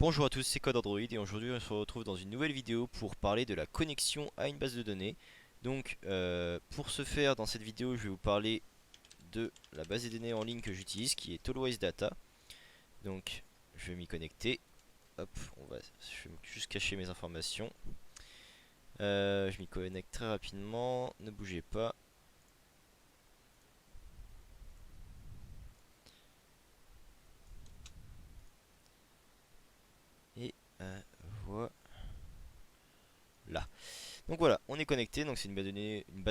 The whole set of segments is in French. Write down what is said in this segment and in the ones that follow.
Bonjour à tous, c'est Code Android et aujourd'hui on se retrouve dans une nouvelle vidéo pour parler de la connexion à une base de données. Donc pour ce faire, dans cette vidéo je vais vous parler de la base de données en ligne que j'utilise qui est Always Data. Donc je vais m'y connecter. Hop, je vais juste cacher mes informations. Je m'y connecte très rapidement, ne bougez pas. Et voilà. Donc voilà, on est connecté, donc c'est une base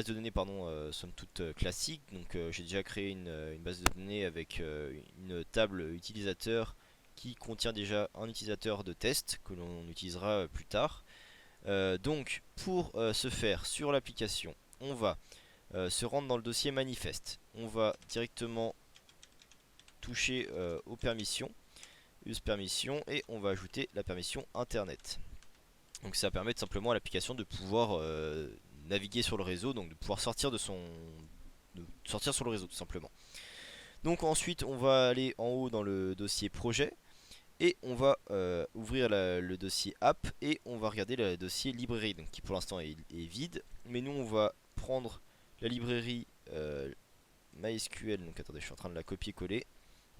de données pardon, somme toute classique. Donc j'ai déjà créé une base de données avec une table utilisateur qui contient déjà un utilisateur de test que l'on utilisera plus tard. Donc pour ce faire sur l'application, on va se rendre dans le dossier manifeste. On va directement toucher aux permissions, use permission, et on va ajouter la permission internet. Donc ça permet tout simplement à l'application de pouvoir naviguer sur le réseau, donc de pouvoir sortir sortir sur le réseau tout simplement. Donc ensuite on va aller en haut dans le dossier projet et on va ouvrir le dossier app et on va regarder le dossier librairie, donc qui pour l'instant est vide, mais nous on va prendre la librairie MySQL. Donc attendez, je suis en train de la copier-coller.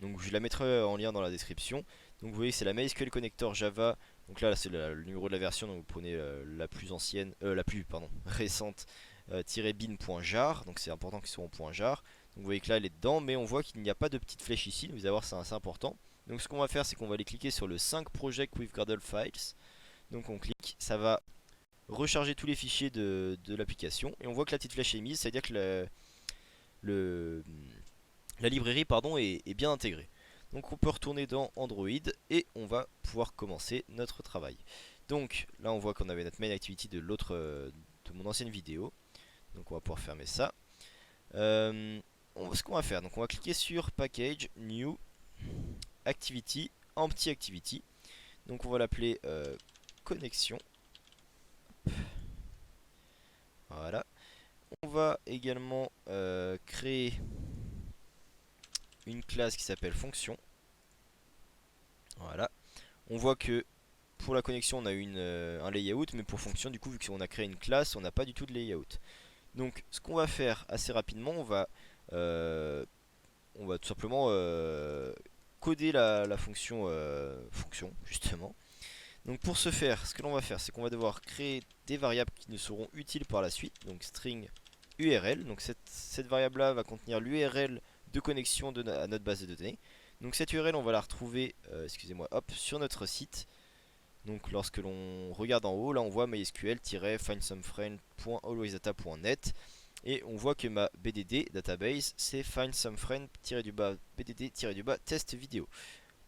Donc je la mettrai en lien dans la description. Donc vous voyez c'est la MySQL Connector Java. Donc là c'est le numéro de la version, donc vous prenez la plus ancienne, la plus pardon, récente, bin.jar. Donc c'est important qu'ils soient en point .jar. Donc vous voyez que là elle est dedans, mais on voit qu'il n'y a pas de petite flèche ici. Vous allez voir, c'est assez important. Donc ce qu'on va faire, c'est qu'on va aller cliquer sur le 5 Project with Gradle Files. Donc on clique, ça va recharger tous les fichiers de l'application. Et on voit que la petite flèche est mise, c'est à dire que le la librairie pardon, est bien intégrée. Donc on peut retourner dans Android et on va pouvoir commencer notre travail. Donc là on voit qu'on avait notre main activity de mon ancienne vidéo. Donc on va pouvoir fermer ça. Ce qu'on va faire, donc on va cliquer sur Package, New, Activity, Empty Activity. Donc on va l'appeler Connexion. Voilà. On va également créer une classe qui s'appelle Fonction. Voilà. On voit que pour la connexion on a un layout, mais pour fonction du coup vu qu'on a créé une classe on n'a pas du tout de layout. Donc ce qu'on va faire assez rapidement, euh, on va tout simplement coder la fonction fonction justement. Donc pour ce faire, ce que l'on va faire, c'est qu'on va devoir créer des variables qui nous seront utiles par la suite. Donc string URL, donc cette variable là va contenir l'URL de connexion à notre base de données. Donc cette URL on va la retrouver, excusez-moi, hop, sur notre site. Donc lorsque l'on regarde en haut, là on voit mysql-findsomefriend.alwaysdata.net et on voit que ma BDD database c'est findsomefriend-bdd-test vidéo.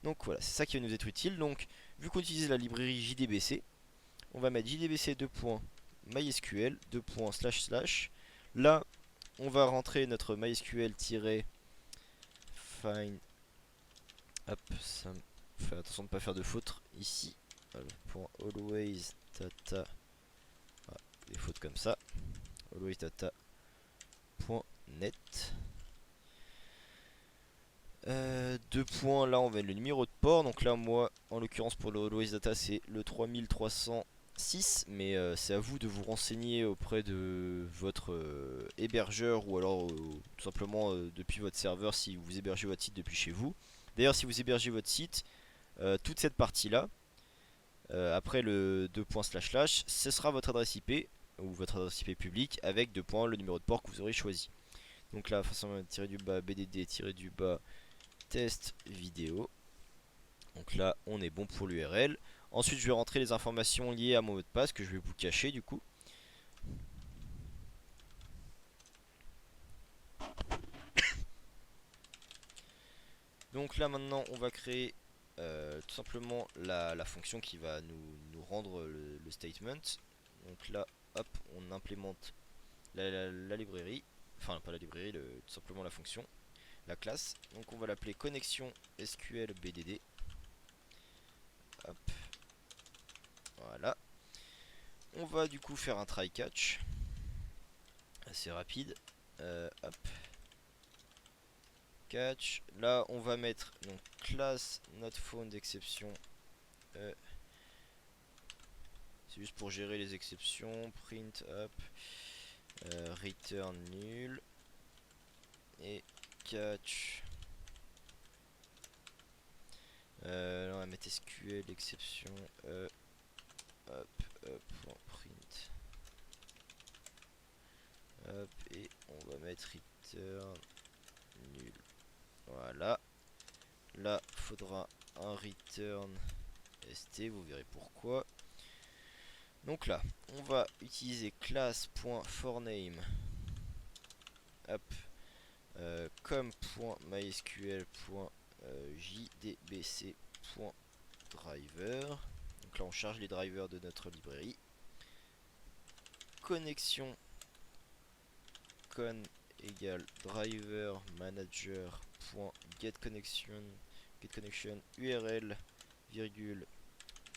Donc voilà, c'est ça qui va nous être utile. Donc vu qu'on utilise la librairie JDBC, on va mettre jdbc:/mysql:// Là, on va rentrer notre mysql-find. Hop, ça me fait attention de ne pas faire de faute ici. Always data, des fautes comme ça, alwaysdata.net. Deux points, là on va mettre le numéro de port. Donc là moi en l'occurrence pour le always data c'est le 3306, mais c'est à vous de vous renseigner auprès de votre hébergeur ou alors tout simplement depuis votre serveur si vous hébergez votre site depuis chez vous. D'ailleurs si vous hébergez votre site, toute cette partie là après le 2 points // ce sera votre adresse IP ou votre adresse IP publique avec 2 points le numéro de port que vous aurez choisi. Donc là façon bdd-bas test vidéo. Donc là on est bon pour l'URL. Ensuite je vais rentrer les informations liées à mon mot de passe que je vais vous cacher du coup. Donc là maintenant on va créer tout simplement la fonction qui va nous rendre le statement. Donc là hop on implémente la librairie, enfin pas la librairie, tout simplement la fonction, la classe. Donc on va l'appeler connexion SQL BDD. Hop, voilà. On va du coup faire un try catch assez rapide. Hop, catch. Là on va mettre donc classe not found exception C'est juste pour gérer les exceptions. Print up, return nul et catch. Là on va mettre SQL exception hop, print hop, et on va mettre return nul. Voilà. Là faudra un return st, vous verrez pourquoi. Donc là on va utiliser class.forName hop, com.mysql.jdbc.driver. Donc là on charge les drivers de notre librairie. Connexion con égale driver manager.getConnection url virgule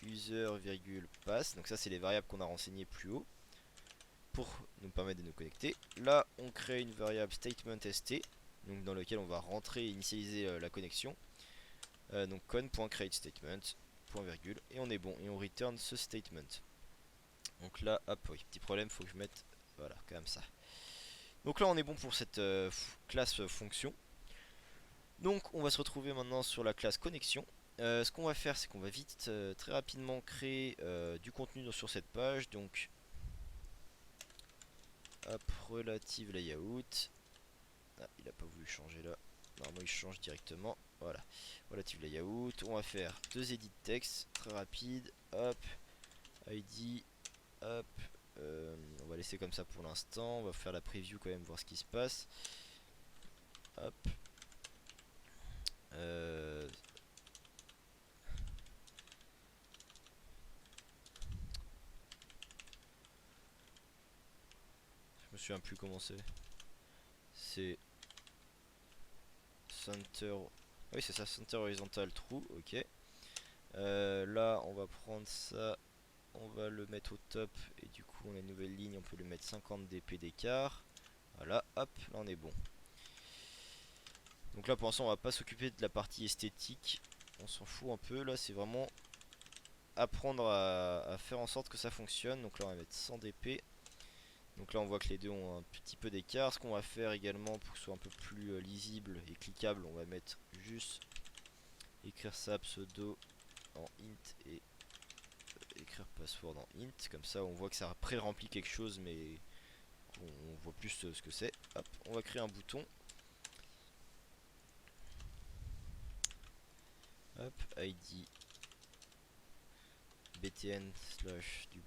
user virgule pass. Donc ça c'est les variables qu'on a renseignées plus haut pour nous permettre de nous connecter. Là on crée une variable statement st, donc dans lequel on va rentrer et initialiser la connexion. Donc con.createStatement point virgule, et on est bon et on return ce statement. Donc là hop, oui, petit problème, faut que je mette voilà comme ça. Donc là on est bon pour cette classe fonction. Donc on va se retrouver maintenant sur la classe connexion. Ce qu'on va faire, c'est qu'on va vite très rapidement créer du contenu sur cette page. Donc hop, relative layout. Ah, il a pas voulu changer là. Normalement il change directement. Voilà, relative layout. On va faire deux edit text très rapide. Hop, id. Hop, on va laisser comme ça pour l'instant. On va faire la preview quand même, voir ce qui se passe. Hop. Je me souviens plus comment c'est. C'est center. Ah oui, c'est ça, center horizontal true. Ok. Là, on va prendre ça. On va le mettre au top. Et du coup, on a une nouvelle ligne. On peut lui mettre 50 dp d'écart. Voilà, hop, là on est bon. Donc là, pour l'instant, on va pas s'occuper de la partie esthétique. On s'en fout un peu. Là, c'est vraiment apprendre à faire en sorte que ça fonctionne. Donc là, on va mettre 100 dp. Donc là on voit que les deux ont un petit peu d'écart. Ce qu'on va faire également pour que ce soit un peu plus lisible et cliquable, on va mettre juste écrire ça pseudo en int et écrire password en int. Comme ça on voit que ça a pré-rempli quelque chose mais on voit plus ce que c'est. Hop, on va créer un bouton. Hop, id btn slash du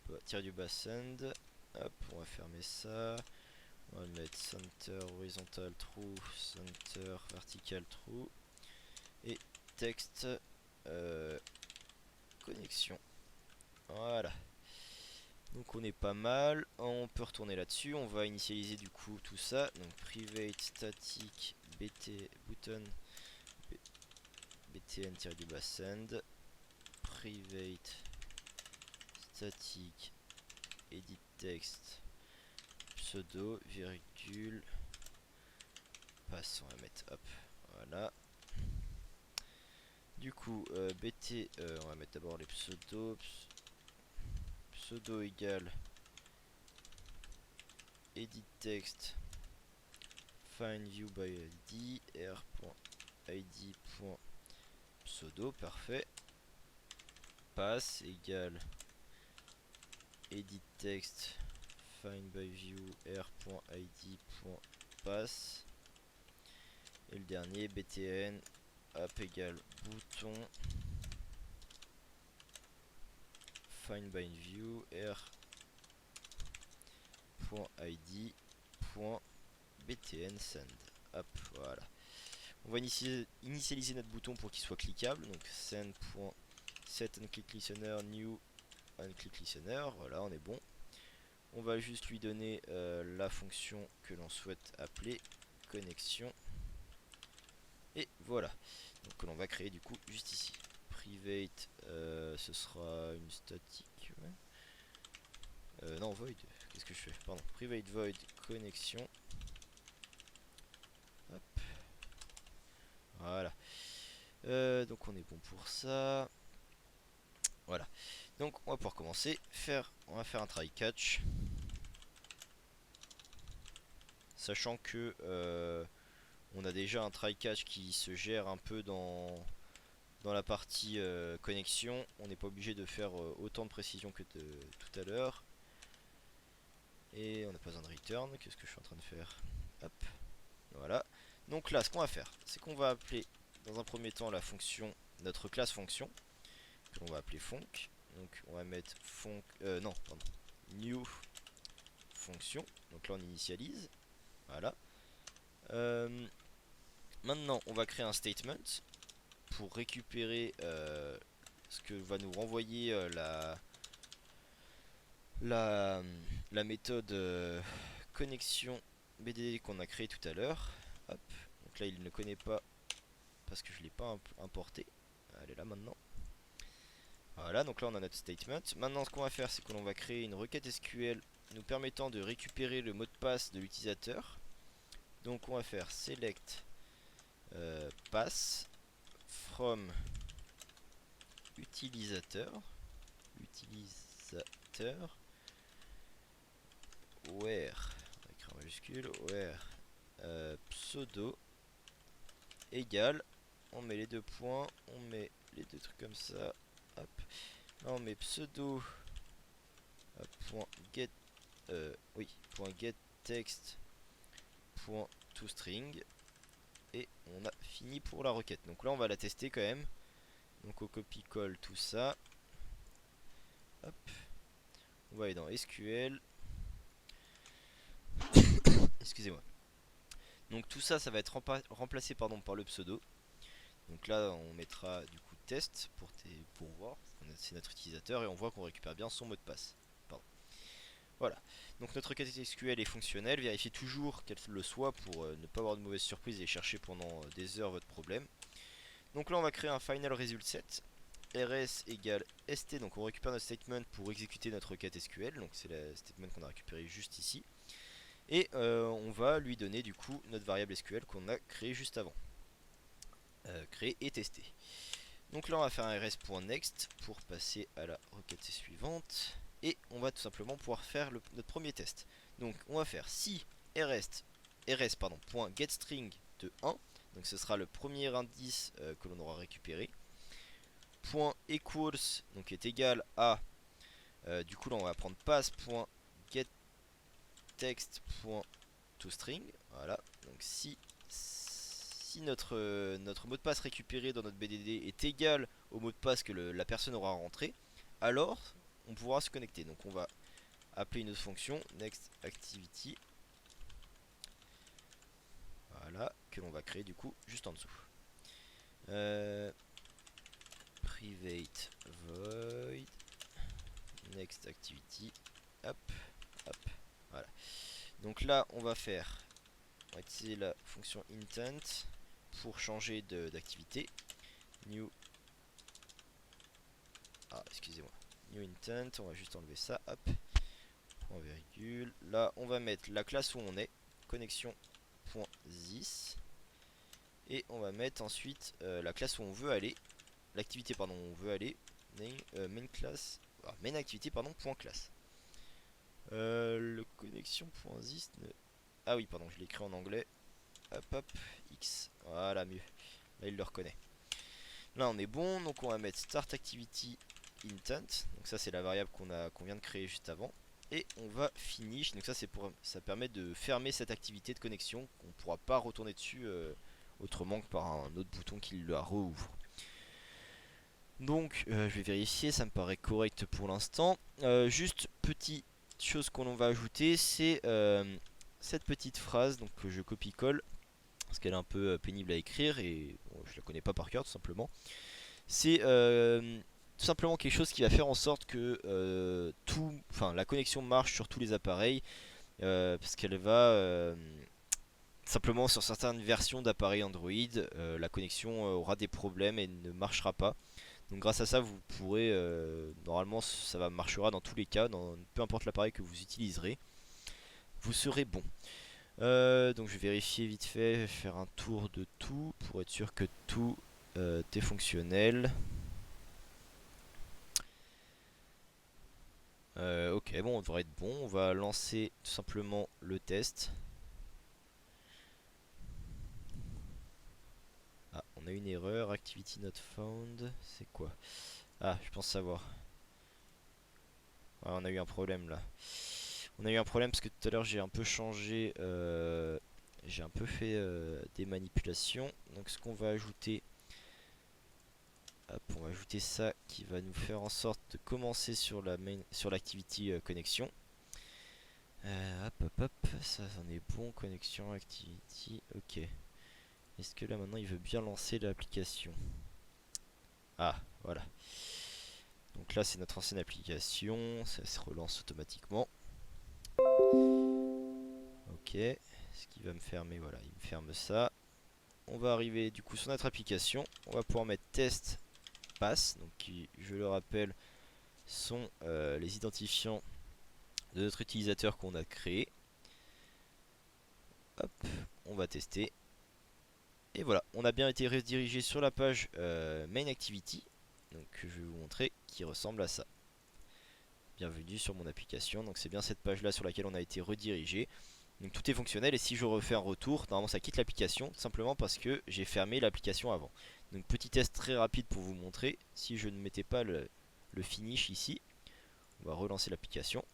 bas send. Hop, on va fermer ça. On va mettre center horizontal true, center vertical true et texte connexion. Voilà. Donc on est pas mal. On peut retourner là-dessus. On va initialiser du coup tout ça. Donc private static bt button btn-du-bas send private static edit text pseudo virgule passe. On va mettre hop, voilà. Du coup bt on va mettre d'abord les pseudos. Pseudo égale edit text find view by id r.id.pseudo, parfait. Pass égale edit text find by view r.id.pass, et le dernier btn app égale bouton find by view r.id.btn send. Hop, voilà. On va initialiser notre bouton pour qu'il soit cliquable. Donc send.set onClick listener new onClick listener. Voilà, on est bon. On va juste lui donner la fonction que l'on souhaite appeler connexion. Et voilà. Donc que l'on va créer du coup juste ici. Private, ce sera une statique. Ouais. Non, void. Qu'est-ce que je fais? Pardon. Private void connexion. Hop. Voilà. Donc on est bon pour ça. Voilà. Donc on va pouvoir commencer. On va faire un try catch. Sachant que on a déjà un try catch qui se gère un peu dans la partie connexion. On n'est pas obligé de faire autant de précision que tout à l'heure. Et on n'a pas besoin de return. Qu'est-ce que je suis en train de faire? Hop. Voilà. Donc là, ce qu'on va faire, c'est qu'on va appeler dans un premier temps la fonction, notre classe fonction, qu'on va appeler func. Donc on va mettre func, non, pardon, new fonction. Donc là on initialise. Voilà. Maintenant on va créer un statement pour récupérer ce que va nous renvoyer la, la méthode connexion BDD qu'on a créé tout à l'heure. Hop. Donc là il ne connaît pas parce que je ne l'ai pas importé. Elle est là maintenant. Voilà, donc là on a notre statement. Maintenant ce qu'on va faire, c'est que l'on va créer une requête SQL nous permettant de récupérer le mot de passe de l'utilisateur. Donc on va faire select pass from utilisateur where, avec un majuscule, where pseudo égale, on met les deux points, on met les deux trucs comme ça, hop, là on met pseudo point get point get text point toString, et on a fini pour la requête. Donc là on va la tester quand même. Donc on copie-colle tout ça. Hop. On va aller dans SQL. Excusez-moi. Donc tout ça, ça va être remplacé par le pseudo. Donc là on mettra du coup test pour voir. C'est notre utilisateur et on voit qu'on récupère bien son mot de passe. Pardon. Voilà. Donc notre requête SQL est fonctionnelle. Vérifiez toujours qu'elle le soit pour ne pas avoir de mauvaises surprises et chercher pendant des heures votre problème. Donc là on va créer un final result set. rs égale st, donc on récupère notre statement pour exécuter notre requête SQL, donc c'est la statement qu'on a récupéré juste ici, et on va lui donner du coup notre variable SQL qu'on a créé juste avant, créé et testé. Donc là on va faire un rs.next pour passer à la requête suivante, et on va tout simplement pouvoir faire notre premier test. Donc on va faire si rs.getString de 1, donc ce sera le premier indice que l'on aura récupéré, point equals, donc est égal à, du coup là on va prendre pass.getText.toString. Voilà, donc si notre mot de passe récupéré dans notre BDD est égal au mot de passe que la personne aura rentré, alors on pourra se connecter. Donc on va appeler une autre fonction, nextActivity, voilà, que l'on va créer du coup juste en dessous. Private void next activity, hop, hop, voilà. Donc là on va utiliser la fonction intent pour changer d'activité. New, excusez-moi, new intent, on va juste enlever ça, hop, point virgule. Là on va mettre la classe où on est, connexion.this, et on va mettre ensuite la classe où on veut aller, l'activité pardon où on veut aller, main class, main activité pardon, point classe. Le connexion.this ah oui pardon, je l'ai écrit en anglais. Hop hop, X, voilà, mieux, là il le reconnaît. Là on est bon, donc on va mettre start activity intent, donc ça c'est la variable qu'on vient de créer juste avant, et on va finish, donc ça permet de fermer cette activité de connexion, qu'on ne pourra pas retourner dessus autrement que par un autre bouton qui la rouvre. Donc je vais vérifier, ça me paraît correct pour l'instant. Juste petite chose qu'on va ajouter, c'est cette petite phrase donc, que je copie-colle, parce qu'elle est un peu pénible à écrire et bon, je la connais pas par cœur tout simplement. C'est tout simplement quelque chose qui va faire en sorte que la connexion marche sur tous les appareils, parce qu'elle va simplement sur certaines versions d'appareils Android, la connexion aura des problèmes et ne marchera pas. Donc grâce à ça vous pourrez, normalement ça marchera dans tous les cas, peu importe l'appareil que vous utiliserez, vous serez bon. Donc je vais vérifier vite fait, faire un tour de tout pour être sûr que tout est fonctionnel. Ok, bon, on devrait être bon. On va lancer tout simplement le test. Ah, on a une erreur. Activity not found. C'est quoi? Ah, je pense savoir. Ah, on a eu un problème là. On a eu un problème parce que tout à l'heure j'ai un peu changé. J'ai un peu fait des manipulations. Donc ce qu'on va ajouter. Hop, on va ajouter ça qui va nous faire en sorte de commencer sur la main, sur l'activity connexion. Hop hop hop, ça en est bon, connexion, activity, ok. Est-ce que là maintenant il veut bien lancer l'application? Ah, voilà. Donc là c'est notre ancienne application, ça se relance automatiquement. Ok, ce qui va me fermer, voilà, il me ferme ça. On va arriver du coup sur notre application, on va pouvoir mettre test pass, donc qui, je le rappelle, sont les identifiants de notre utilisateur qu'on a créé. Hop, on va tester. Et voilà, on a bien été redirigé sur la page Main Activity. Donc je vais vous montrer qui ressemble à ça. Bienvenue sur mon application. Donc c'est bien cette page là sur laquelle on a été redirigé. Donc tout est fonctionnel et si je refais un retour, normalement ça quitte l'application simplement parce que j'ai fermé l'application avant. Donc petit test très rapide pour vous montrer. Si je ne mettais pas le finish ici, on va relancer l'application.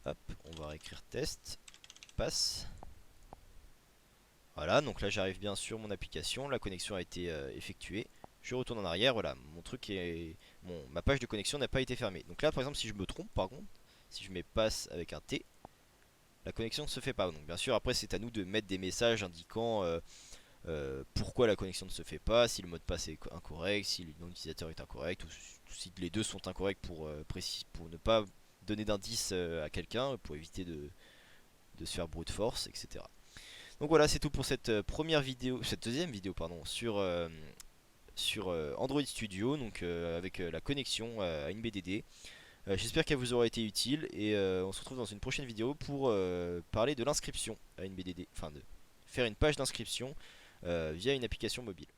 Hop, on va réécrire test, passe. Voilà, donc là j'arrive bien sur mon application, la connexion a été effectuée. Je retourne en arrière, voilà, mon truc est. Ma page de connexion n'a pas été fermée. Donc là par exemple si je me trompe par contre, si je mets passe avec un T, la connexion ne se fait pas. Donc bien sûr après c'est à nous de mettre des messages indiquant pourquoi la connexion ne se fait pas, si le mot de passe est incorrect, si le nom d'utilisateur est incorrect, ou si les deux sont incorrects pour ne pas donner d'indice à quelqu'un, pour éviter de se faire brute force, etc. Donc voilà, c'est tout pour cette première vidéo, cette deuxième vidéo pardon, sur Android Studio, donc avec la connexion à une BDD. J'espère qu'elle vous aura été utile et on se retrouve dans une prochaine vidéo pour parler de l'inscription à une BDD, enfin de faire une page d'inscription via une application mobile.